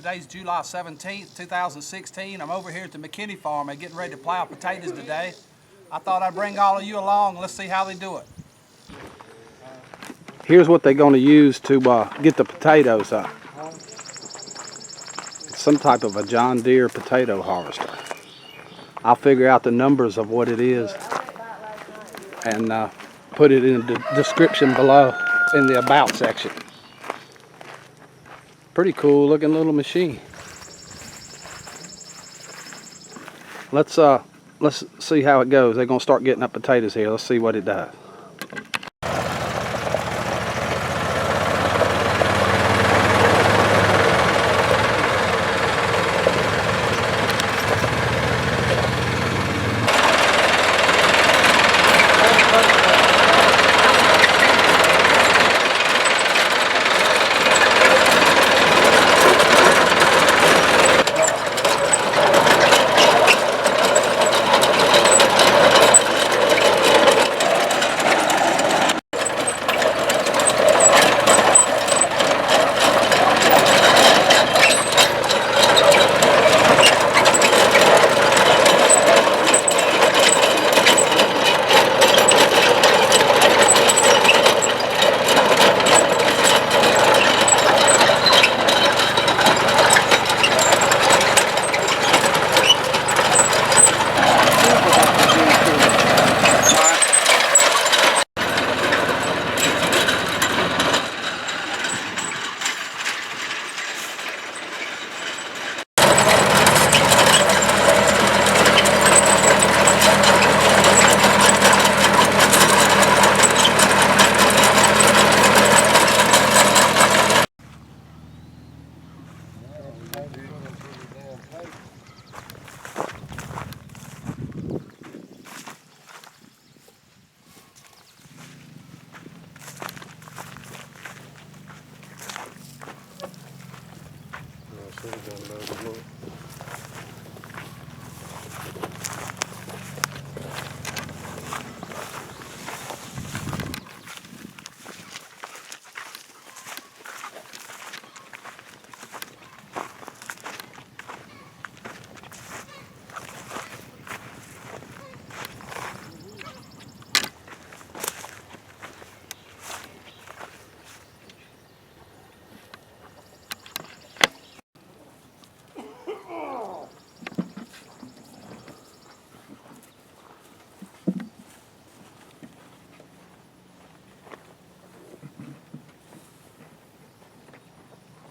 Today's July 17th, 2016. I'm over here at the Mckinney farm. They're getting ready to plow potatoes today. I thought I'd bring all of you along and let's see how they do it. Here's what they're going to use to get the potatoes up. Some type of a John Deere potato harvester. I'll figure out the numbers of what it is and put it in the description below in the about section. Pretty cool looking little machine. Let's see how it goes. They're gonna start getting up potatoes here. Let's see what it does.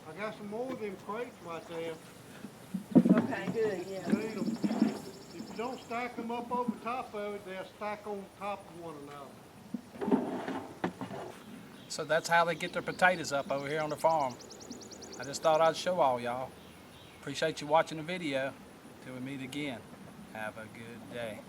I got some more of them crates right there. Okay, good, yeah. Need 'em. If you don't stack them up over top of it, they'll stack on top of one another. So that's how they get their potatoes up over here on the farm. I just thought I'd show all y'all. Appreciate you watching the video. Till we meet again. Have a good day.